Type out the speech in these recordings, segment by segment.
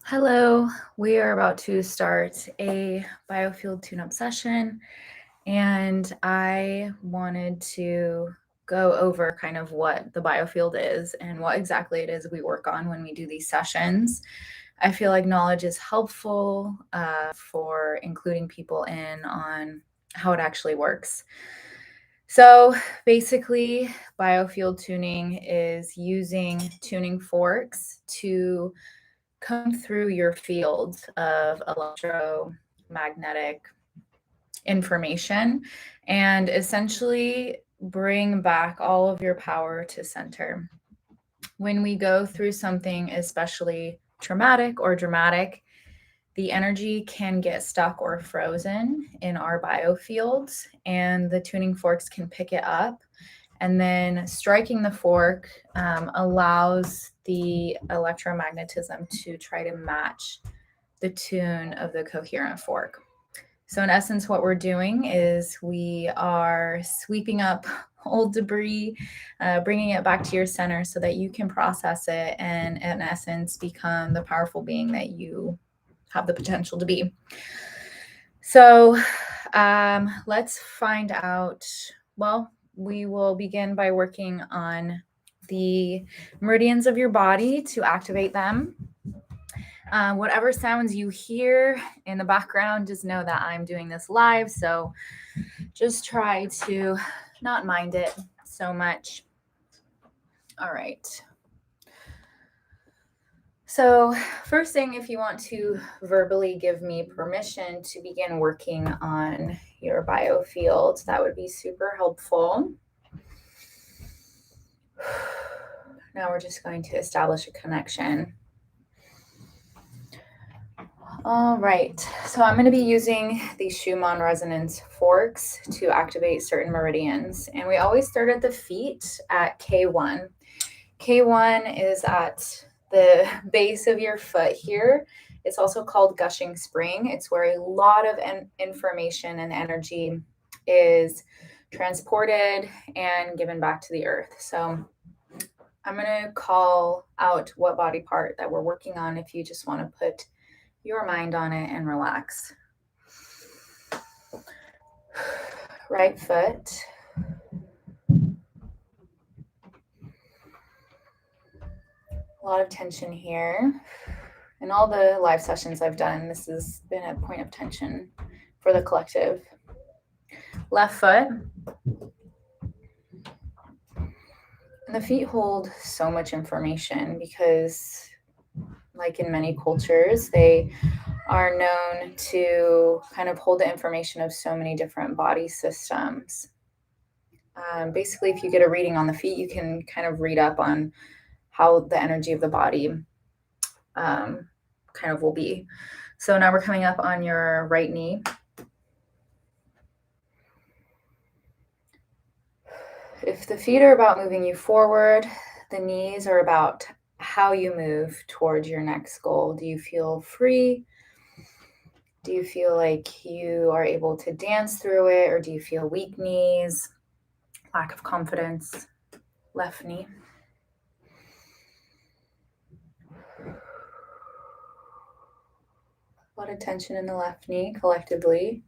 Hello, we are about to start a BioField tune-up session, and I wanted to go over kind of what the BioField is and what exactly it is we work on when we do these sessions. I feel like knowledge is helpful for including people in on how it actually works. So basically, BioField tuning is using tuning forks to come through your field of electromagnetic information and essentially bring back all of your power to center. When we go through something especially traumatic or dramatic, the energy can get stuck or frozen in our biofields, and the tuning forks can pick it up. And then striking the fork allows the electromagnetism to try to match the tune of the coherent fork. So, in essence, what we're doing is we are sweeping up old debris, bringing it back to your center so that you can process it and, in essence, become the powerful being that you have the potential to be. So, let's find out. Well, we will begin by working on the meridians of your body to activate them. Whatever sounds you hear in the background, just know that I'm doing this live. So just try to not mind it so much. All right. So, first thing, if you want to verbally give me permission to begin working on your biofield, that would be super helpful. Now we're just going to establish a connection. All right, so I'm going to be using these Schumann resonance forks to activate certain meridians. And we always start at the feet at K1. K1 is at the base of your foot here. It's also called gushing spring. It's where a lot of information and energy is transported and given back to the earth. So I'm going to call out what body part that we're working on if you just want to put your mind on it and relax. Right foot. A lot of tension here. In all the live sessions I've done, this has been a point of tension for the collective. Left foot. And the feet hold so much information because, like in many cultures, they are known to kind of hold the information of so many different body systems. Basically, if you get a reading on the feet, you can kind of read up on how the energy of the body kind of will be. So now we're coming up on your right knee. If the feet are about moving you forward, the knees are about how you move towards your next goal. Do you feel free? Do you feel like you are able to dance through it, or do you feel weak knees, lack of confidence? Left knee. A lot of tension in the left knee collectively.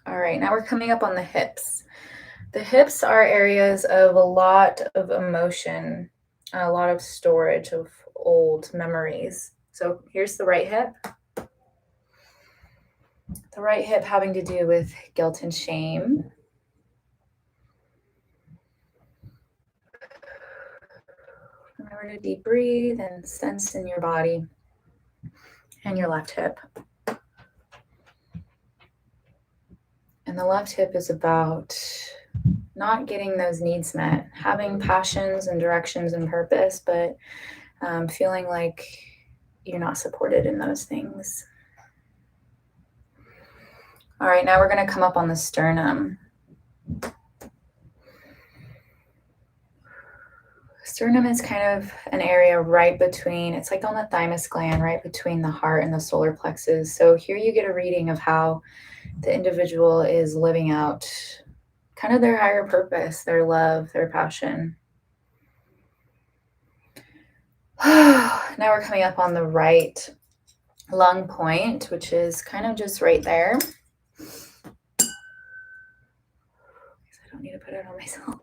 All right, now we're coming up on the hips. The hips are areas of a lot of emotion, a lot of storage of old memories. So here's the right hip. The right hip having to do with guilt and shame. Remember to deep breathe and sense in your body and your left hip. And the left hip is about not getting those needs met, having passions and directions and purpose, but feeling like you're not supported in those things. All right, now we're going to come up on the sternum. Sternum is kind of an area right between, it's like on the thymus gland, right between the heart and the solar plexus. So here you get a reading of how the individual is living out kind of their higher purpose, their love, their passion. Now we're coming up on the right lung point, which is kind of just right there. I don't need to put it on myself.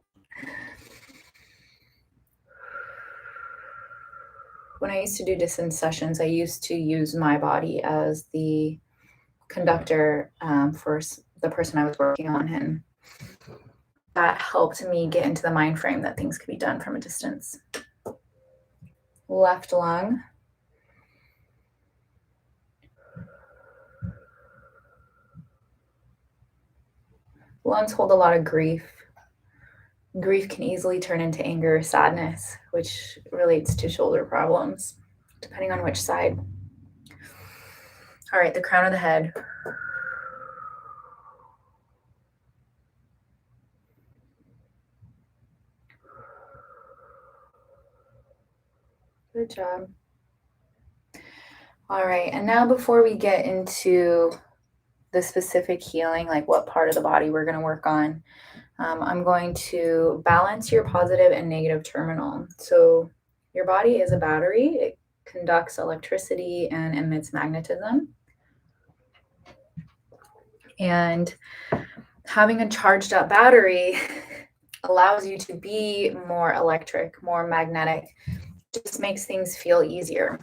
When I used to do distance sessions, I used to use my body as the conductor for the person I was working on, and that helped me get into the mind frame that things could be done from a distance. Left lung. Lungs hold a lot of grief. Grief can easily turn into anger or sadness, which relates to shoulder problems, depending on which side. All right, the crown of the head. Good job. All right, and now before we get into the specific healing, like what part of the body we're going to work on, I'm going to balance your positive and negative terminal. So your body is a battery. It conducts electricity and emits magnetism. And having a charged up battery allows you to be more electric, more magnetic. Just makes things feel easier.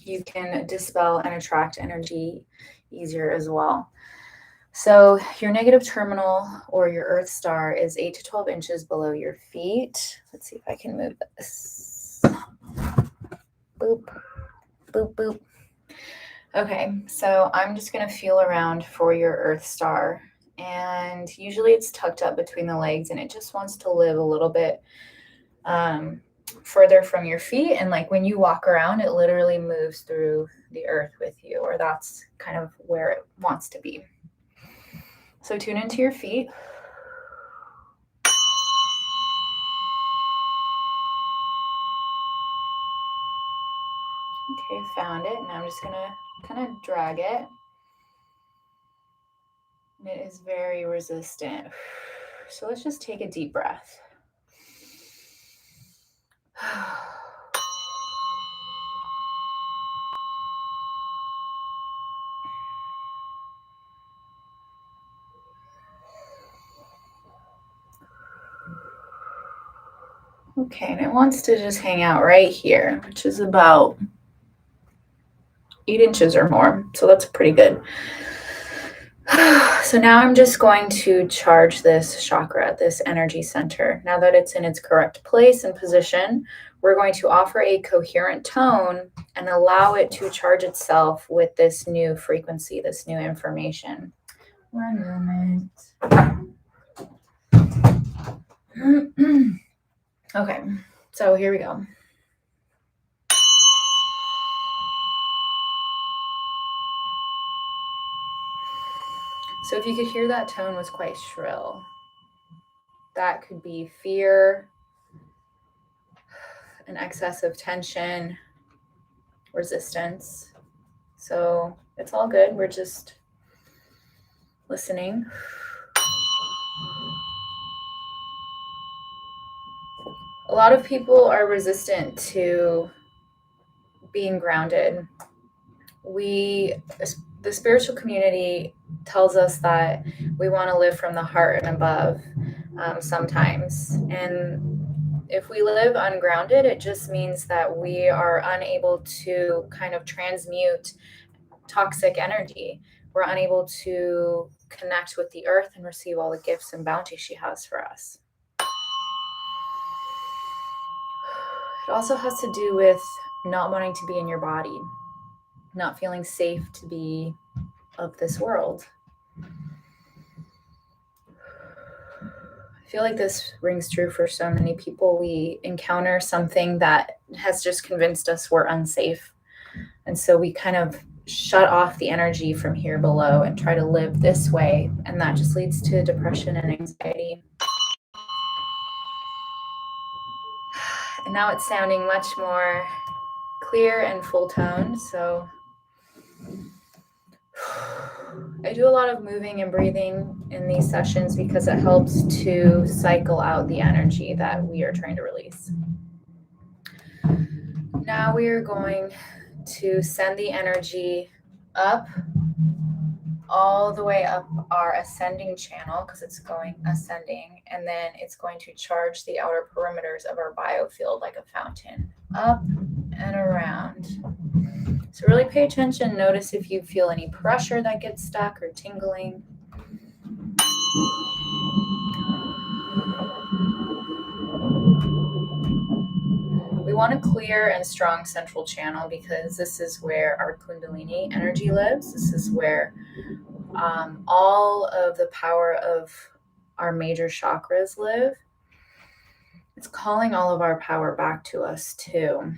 You can dispel and attract energy easier as well. So your negative terminal or your Earth star is 8 to 12 inches below your feet. Let's see if I can move this. Boop, boop, boop. Okay, so I'm just going to feel around for your Earth star. And usually it's tucked up between the legs and it just wants to live a little bit further from your feet. And like when you walk around, it literally moves through the earth with you, or that's kind of where it wants to be. So tune into your feet. Okay, found it. Now I'm just going to kind of drag it. And it is very resistant. So let's just take a deep breath. Okay, and it wants to just hang out right here, which is about 8 inches or more. So that's pretty good. So now I'm just going to charge this chakra, this energy center. Now that it's in its correct place and position, we're going to offer a coherent tone and allow it to charge itself with this new frequency, this new information. 1 moment. Okay, so here we go. So if you could hear, that tone was quite shrill. That could be fear, an excess of tension, resistance. So it's all good. We're just listening. A lot of people are resistant to being grounded. The spiritual community tells us that we want to live from the heart and above sometimes. And if we live ungrounded, it just means that we are unable to kind of transmute toxic energy. We're unable to connect with the earth and receive all the gifts and bounty she has for us. It also has to do with not wanting to be in your body, not feeling safe to be of this world. I feel like this rings true for so many people. We encounter something that has just convinced us we're unsafe. And so we kind of shut off the energy from here below and try to live this way. And that just leads to depression and anxiety. And now it's sounding much more clear and full tone. So I do a lot of moving and breathing in these sessions because it helps to cycle out the energy that we are trying to release. Now we are going to send the energy up, all the way up our ascending channel, because it's going ascending, and then it's going to charge the outer perimeters of our biofield like a fountain, up and around. So really pay attention. Notice if you feel any pressure that gets stuck or tingling. We want a clear and strong central channel because this is where our Kundalini energy lives. This is where all of the power of our major chakras live. It's calling all of our power back to us too.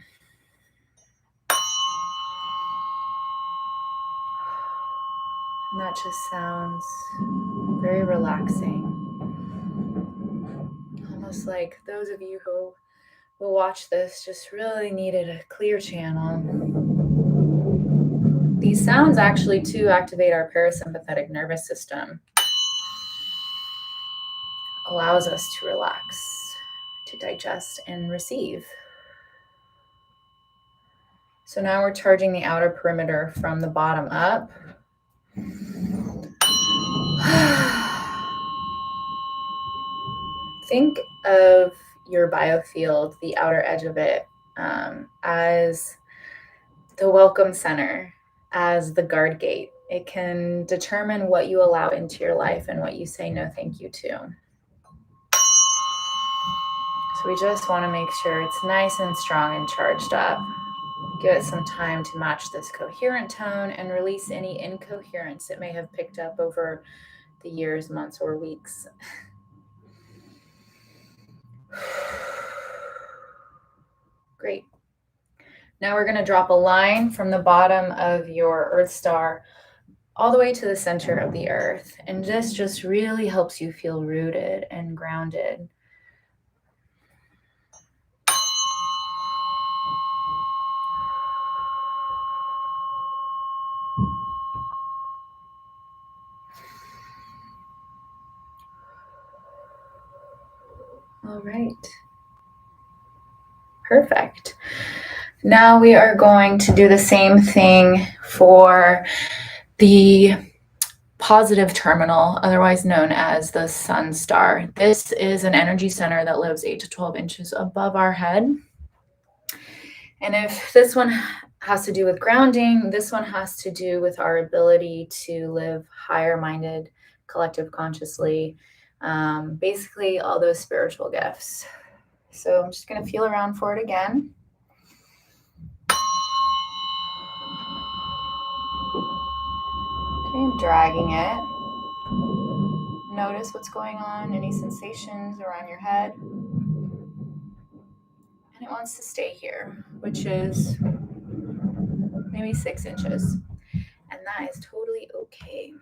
And that just sounds very relaxing. Almost like those of you who will watch this just really needed a clear channel. These sounds actually too activate our parasympathetic nervous system. Allows us to relax, to digest and receive. So now we're charging the outer perimeter from the bottom up. Think of your biofield, the outer edge of it, as the welcome center, as the guard gate. It can determine what you allow into your life and what you say no thank you to. So we just want to make sure it's nice and strong and charged up. Give it some time to match this coherent tone and release any incoherence it may have picked up over the years, months, or weeks. Great. Now we're going to drop a line from the bottom of your Earth star all the way to the center of the Earth. And this just really helps you feel rooted and grounded. All right. Perfect. Now we are going to do the same thing for the positive terminal, otherwise known as the sun star. This is an energy center that lives 8 to 12 inches above our head. And if this one has to do with grounding, this one has to do with our ability to live higher minded, collective consciously, basically all those spiritual gifts. So I'm just going to feel around for it again. Okay, I'm dragging it. Notice what's going on, any sensations around your head. And it wants to stay here, which is maybe 6 inches. And that is totally okay.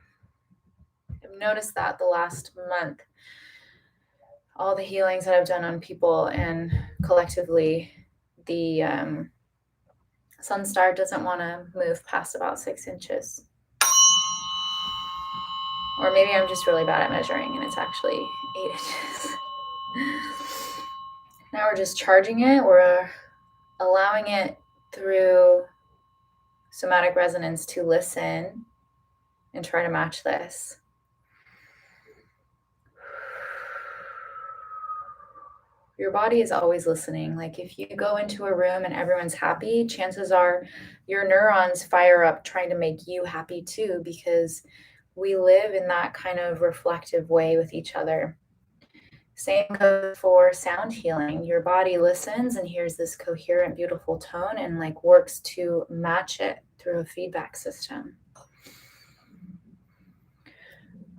I've noticed that the last month, all the healings that I've done on people and collectively, the sun star doesn't want to move past about 6 inches. Or maybe I'm just really bad at measuring and it's actually 8 inches. Now we're just charging it. We're allowing it through somatic resonance to listen and try to match this. Your body is always listening. Like if you go into a room and everyone's happy, chances are your neurons fire up trying to make you happy too, because we live in that kind of reflective way with each other. Same goes for sound healing. Your body listens and hears this coherent, beautiful tone and like works to match it through a feedback system.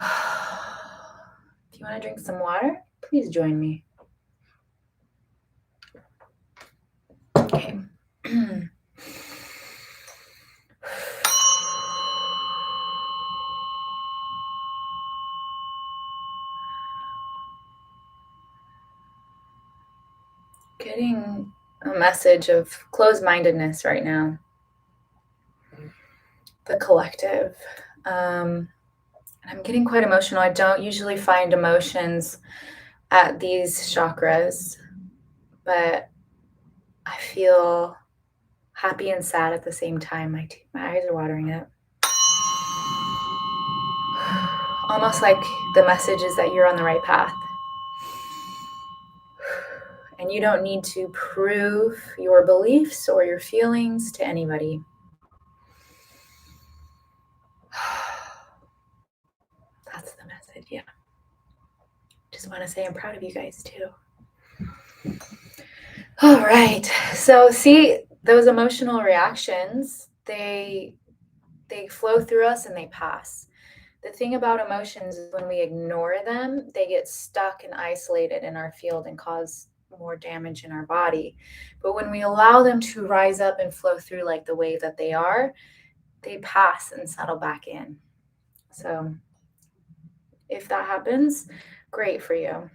If you want to drink some water, please join me. Okay. Getting a message of closed-mindedness right now. The collective. I'm getting quite emotional. I don't usually find emotions at these chakras, but I feel happy and sad at the same time. My eyes are watering up. Almost like the message is that you're on the right path. And you don't need to prove your beliefs or your feelings to anybody. That's the message, yeah. Just want to say I'm proud of you guys too. All right. So see, those emotional reactions, they flow through us and they pass. The thing about emotions is when we ignore them, they get stuck and isolated in our field and cause more damage in our body. But when we allow them to rise up and flow through like the wave that they are, they pass and settle back in. So if that happens, great for you.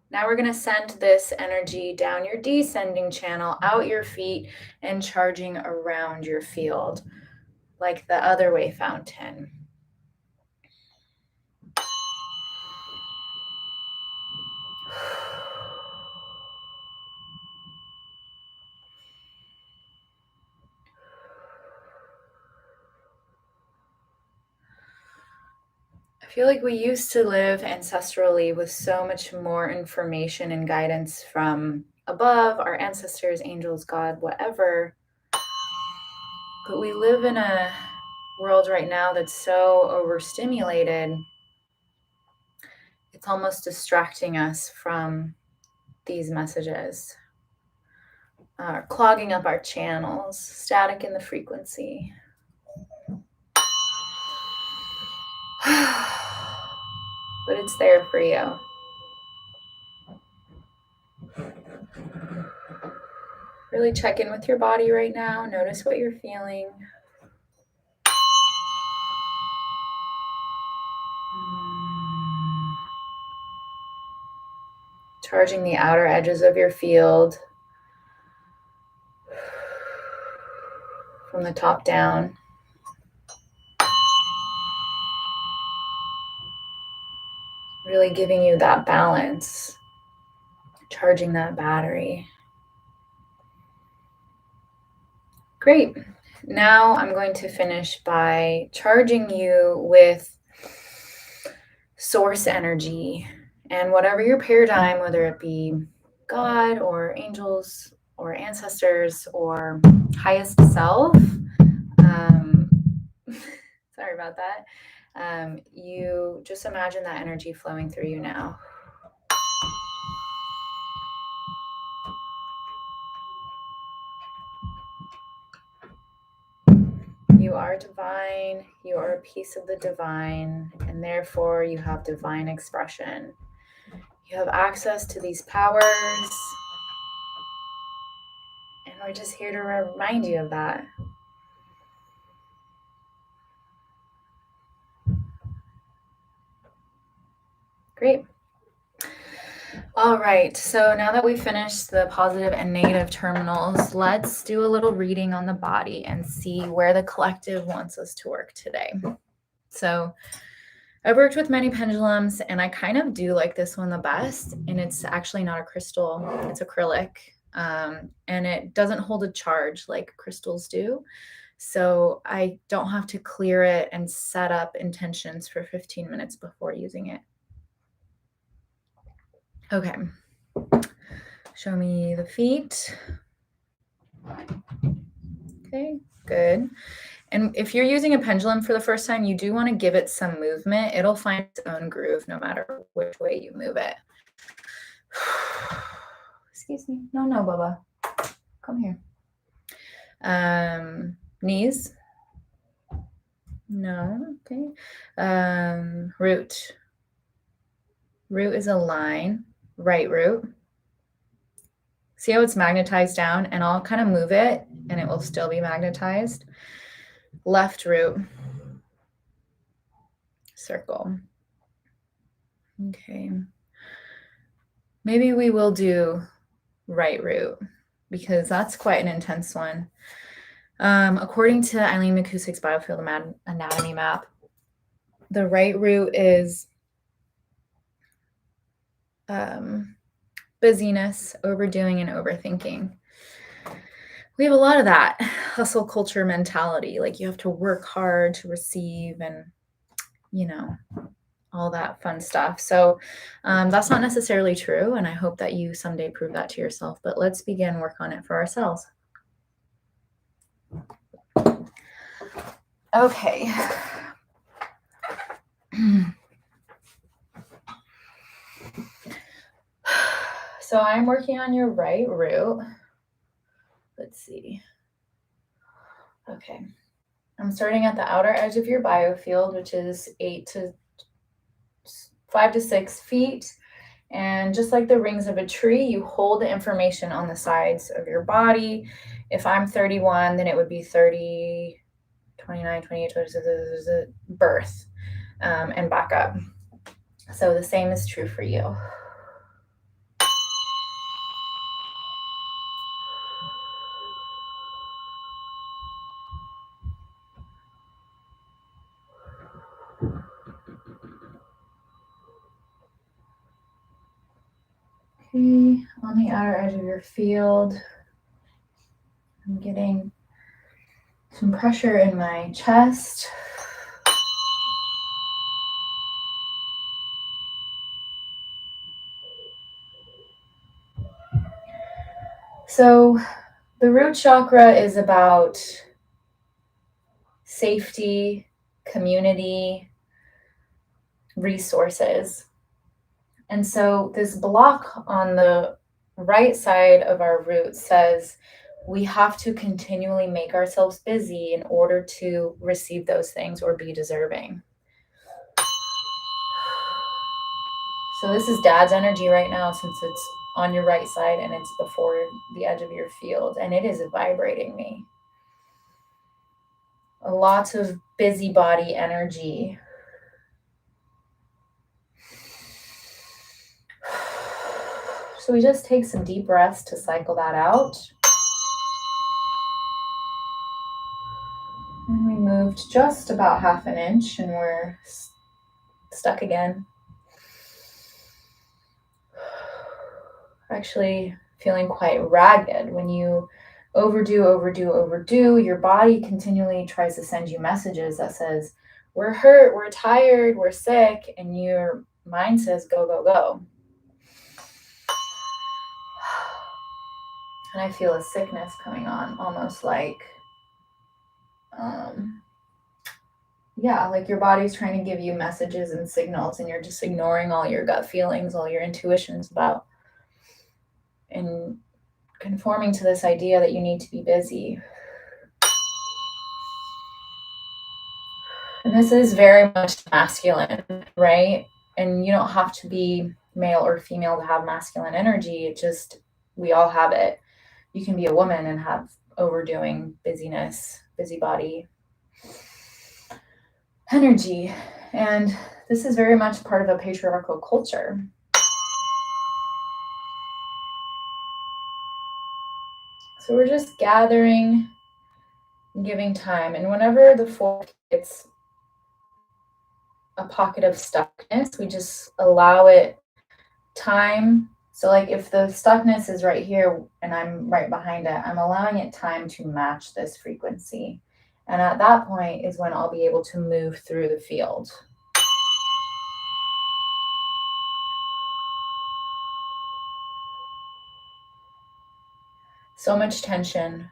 Now we're going to send this energy down your descending channel, out your feet, and charging around your field like the other way fountain. I feel like we used to live ancestrally with so much more information and guidance from above, our ancestors, angels, God, whatever. But we live in a world right now that's so overstimulated. It's almost distracting us from these messages, clogging up our channels, static in the frequency. But it's there for you. Really check in with your body right now. Notice what you're feeling. Charging the outer edges of your field from the top down. Really giving you that balance, charging that battery. Great. Now I'm going to finish by charging you with source energy and whatever your paradigm, whether it be God or angels or ancestors or highest self. Sorry about that. You just imagine that energy flowing through you now. You are divine, you are a piece of the divine, and therefore you have divine expression. You have access to these powers, and we're just here to remind you of that. Great. All right, so now that we've finished the positive and negative terminals, let's do a little reading on the body and see where the collective wants us to work today. So I've worked with many pendulums, and I kind of do like this one the best, and it's actually not a crystal, it's acrylic, and it doesn't hold a charge like crystals do. So I don't have to clear it and set up intentions for 15 minutes before using it. Okay. Show me the feet. Okay, good. And if you're using a pendulum for the first time, you do want to give it some movement. It'll find its own groove no matter which way you move it. Excuse me. No, Bubba. Come here. Knees. No, okay. Root. Root is a line. Right root. See how it's magnetized down, and I'll kind of move it and it will still be magnetized. Left root. Circle. Okay. Maybe we will do right root because that's quite an intense one. According to Eileen McCusick's BioField Anatomy map, the right root is busyness, overdoing, and overthinking. we have a lot of that hustle culture mentality. Like you have to work hard to receive and, all that fun stuff. So that's not necessarily true. And I hope that you someday prove that to yourself. But let's begin work on it for ourselves. Okay. So I'm working on your right root. Let's see. Okay. I'm starting at the outer edge of your biofield, which is 5 to 6 feet. And just like the rings of a tree, you hold the information on the sides of your body. If I'm 31, then it would be 30, 29, 28, 26, birth, and back up. So the same is true for you. Okay, on the outer edge of your field, I'm getting some pressure in my chest. So the root chakra is about safety, community, resources. And so this block on the right side of our root says we have to continually make ourselves busy in order to receive those things or be deserving. So this is Dad's energy right now, since it's on your right side and it's before the edge of your field, and it is vibrating me. Lots of busybody energy. So we just take some deep breaths to cycle that out. And we moved just about half an inch and we're stuck again. Actually feeling quite ragged. When you overdo, your body continually tries to send you messages that says, we're hurt, we're tired, we're sick, and your mind says, go, go, go. And I feel a sickness coming on, almost like, like your body's trying to give you messages and signals, and you're just ignoring all your gut feelings, all your intuitions about, and conforming to this idea that you need to be busy. And this is very much masculine, right? And you don't have to be male or female to have masculine energy. It just, we all have it. You can be a woman and have overdoing, busyness, busybody energy. And this is very much part of a patriarchal culture. So we're just gathering, giving time. And whenever the fork hits a pocket of stuckness, we just allow it time. So like if the stuckness is right here and I'm right behind it, I'm allowing it time to match this frequency. And at that point is when I'll be able to move through the field. So much tension.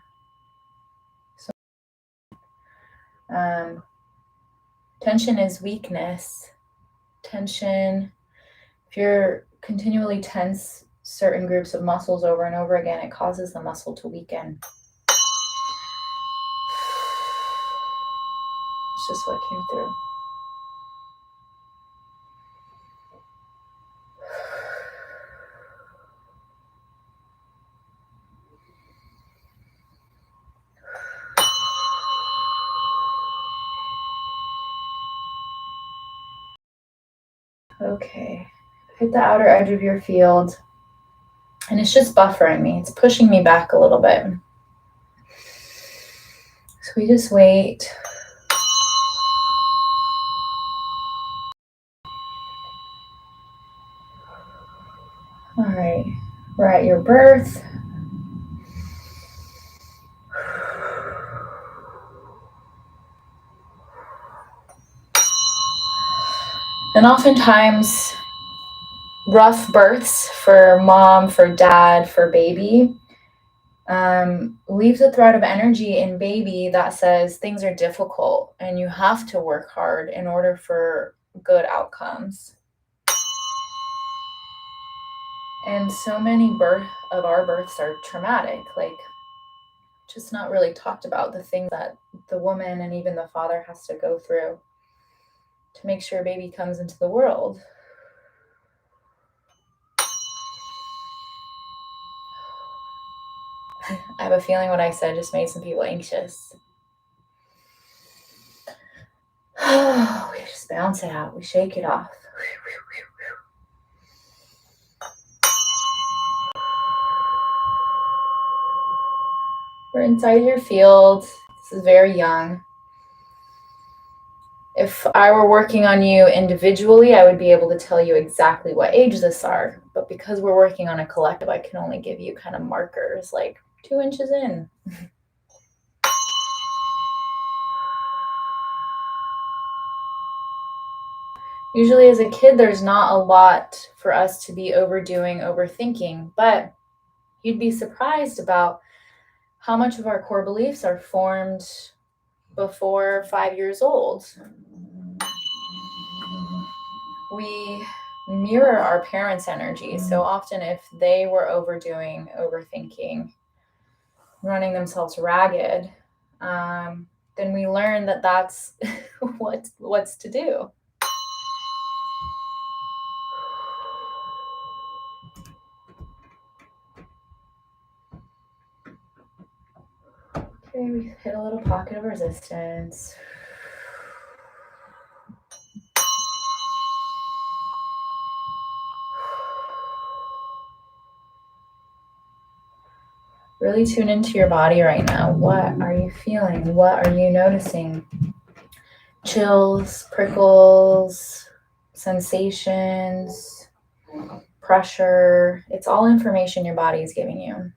Tension is weakness. Tension, if you're continually tense certain groups of muscles over and over again, it causes the muscle to weaken. It's just what came through. Okay, hit the outer edge of your field, and it's just buffering me. It's pushing me back a little bit. So we just wait. All right, we're at your birth. And oftentimes, rough births for mom, for dad, for baby, leaves a thread of energy in baby that says things are difficult and you have to work hard in order for good outcomes. And so many of our births are traumatic, like just not really talked about, the things that the woman and even the father has to go through to make sure a baby comes into the world. I have a feeling what I said just made some people anxious. We just bounce it out. We shake it off. We're inside your field. This is very young. If I were working on you individually, I would be able to tell you exactly what age this are. But because we're working on a collective, I can only give you kind of markers like 2 inches in. Usually as a kid, there's not a lot for us to be overdoing, overthinking, but you'd be surprised about how much of our core beliefs are formed before 5 years old. We mirror our parents' energy. So often if they were overdoing, overthinking, running themselves ragged, then we learn that that's what's to do. Okay, we hit a little pocket of resistance. Really tune into your body right now. What are you feeling? What are you noticing? Chills, prickles, sensations, pressure. It's all information your body is giving you.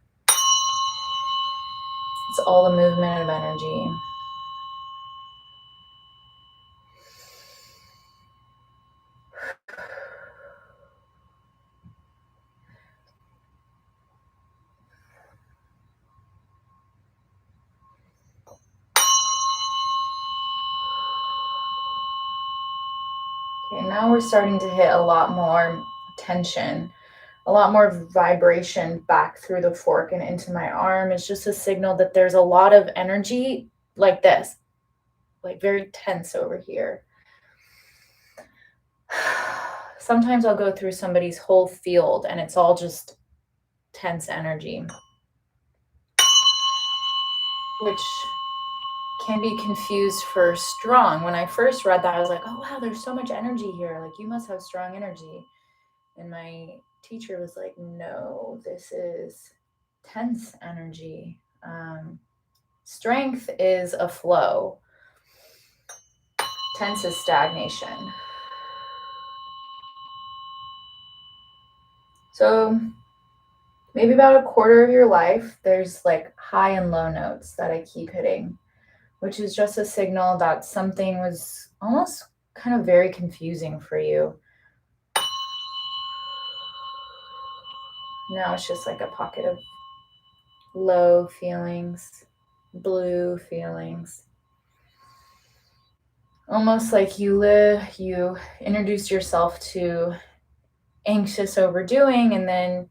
It's all the movement of energy. Okay, now we're starting to hit a lot more tension, a lot more vibration back through the fork and into my arm. It's just a signal that there's a lot of energy like this, like very tense over here. Sometimes I'll go through somebody's whole field and it's all just tense energy, which can be confused for strong. When I first read that, I was like, oh, wow, there's so much energy here. Like, you must have strong energy. And my teacher was like, no, this is tense energy. Strength is a flow. Tense is stagnation. So maybe about a quarter of your life, there's like high and low notes that I keep hitting, which is just a signal that something was almost kind of very confusing for you. Now it's just like a pocket of low feelings, blue feelings. Almost like you introduced yourself to anxious overdoing, and then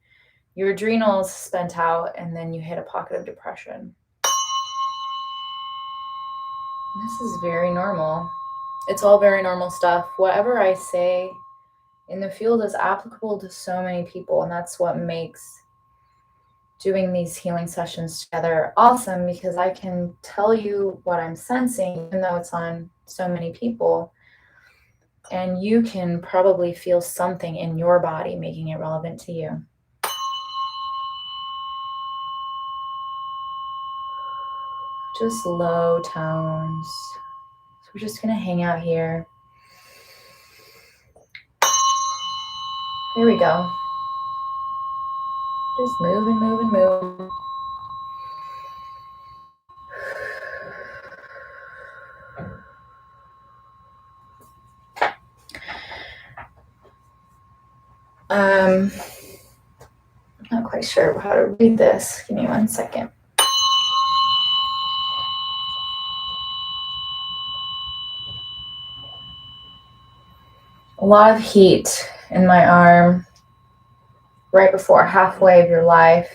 your adrenals spent out, and then you hit a pocket of depression. This is very normal. It's all very normal stuff. Whatever I say in the field is applicable to so many people, and that's what makes doing these healing sessions together awesome, because I can tell you what I'm sensing, even though it's on so many people, and you can probably feel something in your body making it relevant to you. Just low tones. So we're just going to hang out here. Here we go. Just move and move and move. not quite sure how to read this. Give me 1 second. A lot of heat in my arm right before halfway of your life.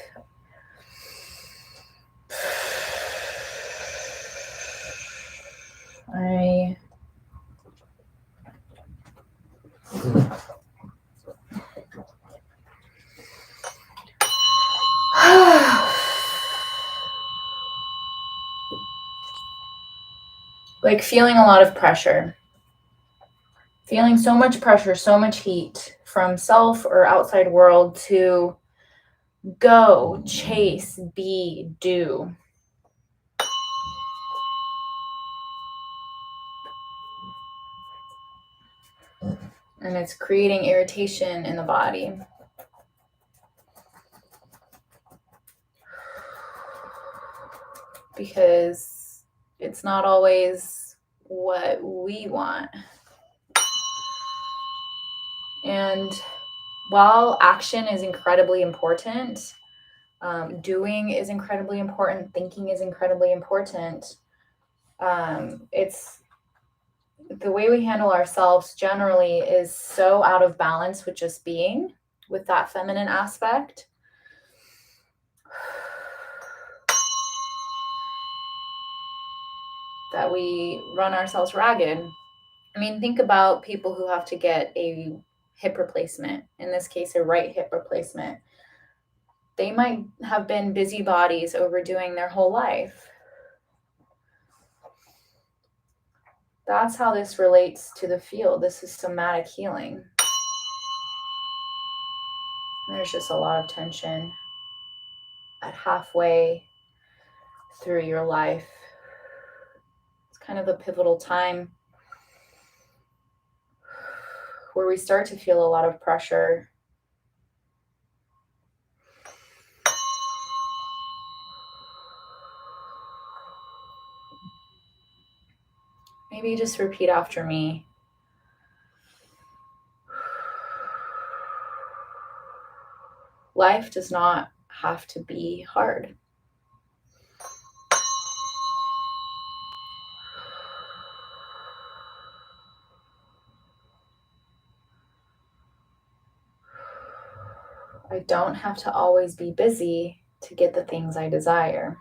Like feeling a lot of pressure. Feeling so much pressure, so much heat from self or outside world to go, chase, be, do. And it's creating irritation in the body. Because it's not always what we want. And while action is incredibly important, doing is incredibly important, thinking is incredibly important, it's the way we handle ourselves generally is so out of balance with just being, with that feminine aspect. That we run ourselves ragged. I mean, think about people who have to get a hip replacement, in this case, a right hip replacement. They might have been busybodies overdoing their whole life. That's how this relates to the field. This is somatic healing. There's just a lot of tension at halfway through your life. It's kind of a pivotal time where we start to feel a lot of pressure. Maybe just repeat after me. Life does not have to be hard. I don't have to always be busy to get the things I desire.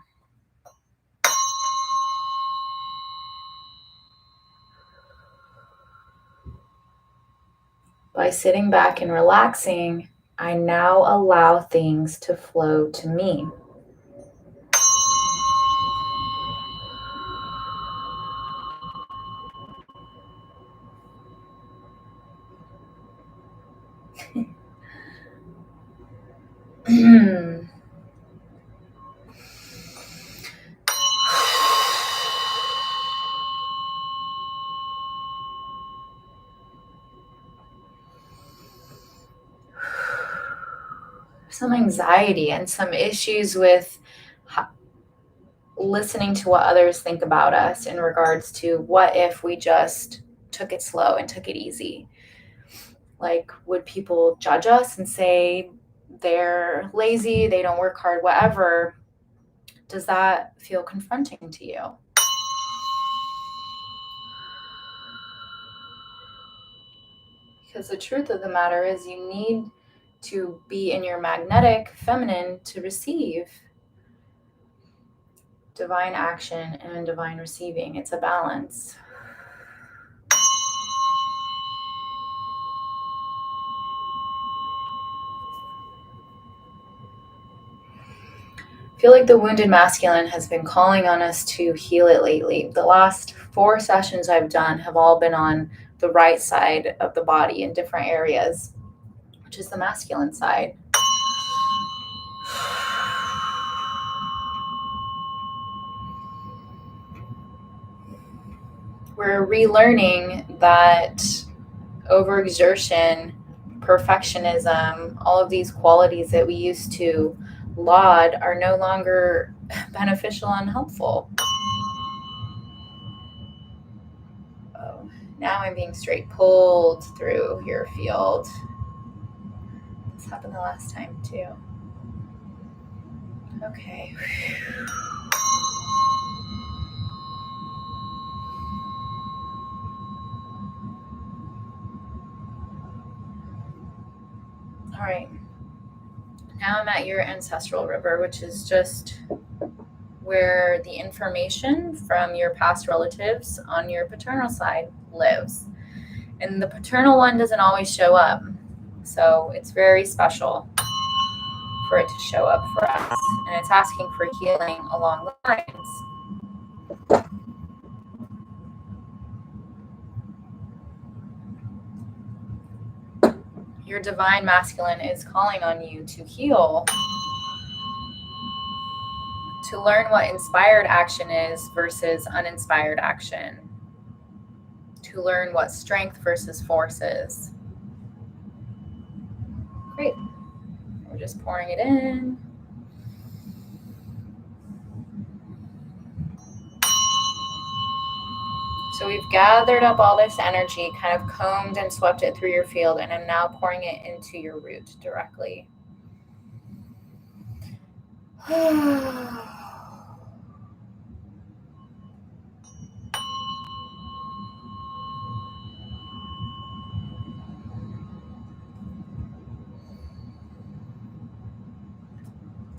By sitting back and relaxing, I now allow things to flow to me. Some anxiety and some issues with listening to what others think about us in regards to what if we just took it slow and took it easy. Like, would people judge us and say they're lazy, they don't work hard, whatever? Does that feel confronting to you? Because the truth of the matter is you need to be in your magnetic feminine to receive divine action and divine receiving. It's a balance. I feel like the wounded masculine has been calling on us to heal it lately. The last 4 sessions I've done have all been on the right side of the body in different areas, which is the masculine side. We're relearning that overexertion, perfectionism, all of these qualities that we used to laud are no longer beneficial and helpful. Oh, now I'm being straight pulled through your field. This happened the last time too. Okay. All right. Now I'm at your ancestral river, which is just where the information from your past relatives on your paternal side lives. And the paternal one doesn't always show up. So it's very special for it to show up for us. And it's asking for healing along the lines. Your divine masculine is calling on you to heal, to learn what inspired action is versus uninspired action, to learn what strength versus force is. Great. We're just pouring it in. So we've gathered up all this energy, kind of combed and swept it through your field, and I'm now pouring it into your root directly.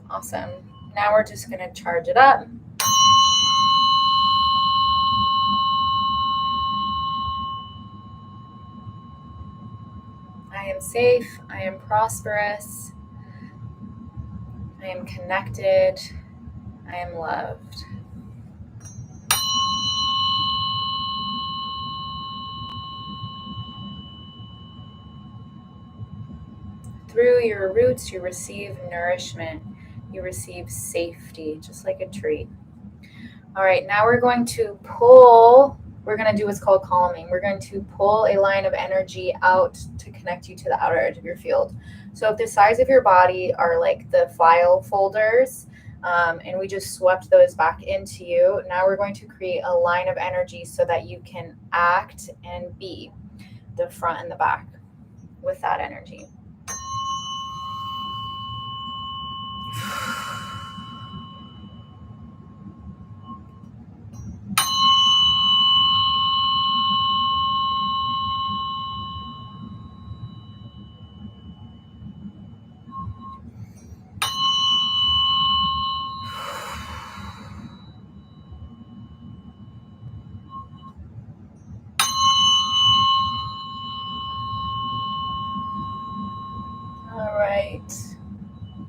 Awesome. Now we're just going to charge it up. I am safe. I am prosperous. I am connected. I am loved. Through your roots, you receive nourishment. You receive safety, just like a tree. All right, now we're going to pull. We're going to do what's called calming. We're going to pull a line of energy out to connect you to the outer edge of your field. So if the sides of your body are like the file folders, and we just swept those back into you, now we're going to create a line of energy so that you can act and be the front and the back with that energy. All right,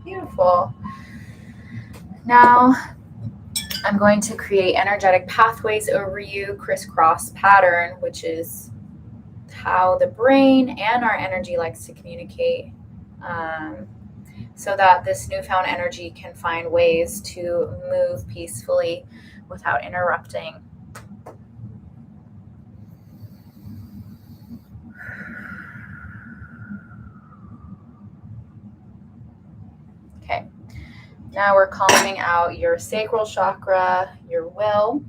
beautiful. Now I'm going to create energetic pathways over you, crisscross pattern, which is how the brain and our energy likes to communicate, so that this newfound energy can find ways to move peacefully without interrupting. Okay, now we're calming out your sacral chakra, your will,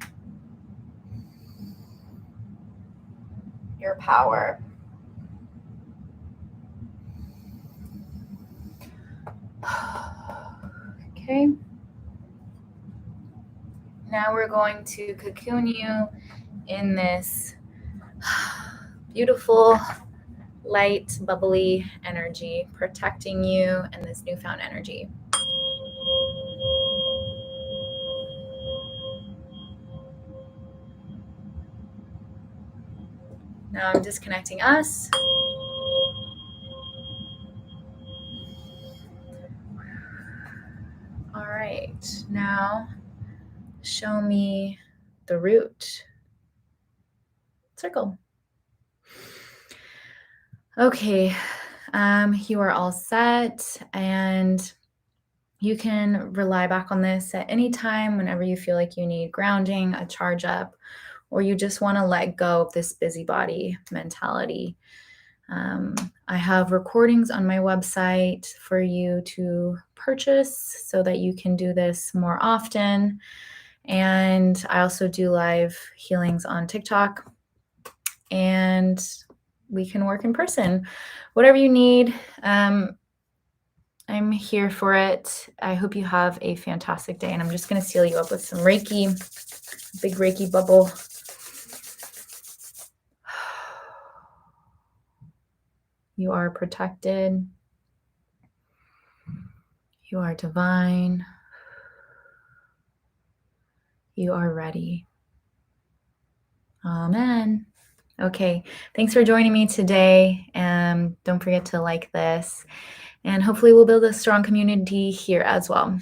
your power. Okay. Now we're going to cocoon you in this beautiful, light, bubbly energy, protecting you and this newfound energy. Now I'm disconnecting us. All right, now show me the root. Circle. Okay, you are all set, and you can rely back on this at any time whenever you feel like you need grounding, a charge up, or you just want to let go of this busybody mentality. I have recordings on my website for you to purchase so that you can do this more often. And I also do live healings on TikTok, and we can work in person. Whatever you need. I'm here for it. I hope you have a fantastic day, and I'm just going to seal you up with some Reiki, big Reiki bubble. You are protected. You are divine. You are ready. Amen. Okay, thanks for joining me today. Don't forget to like this, and hopefully we'll build a strong community here as well.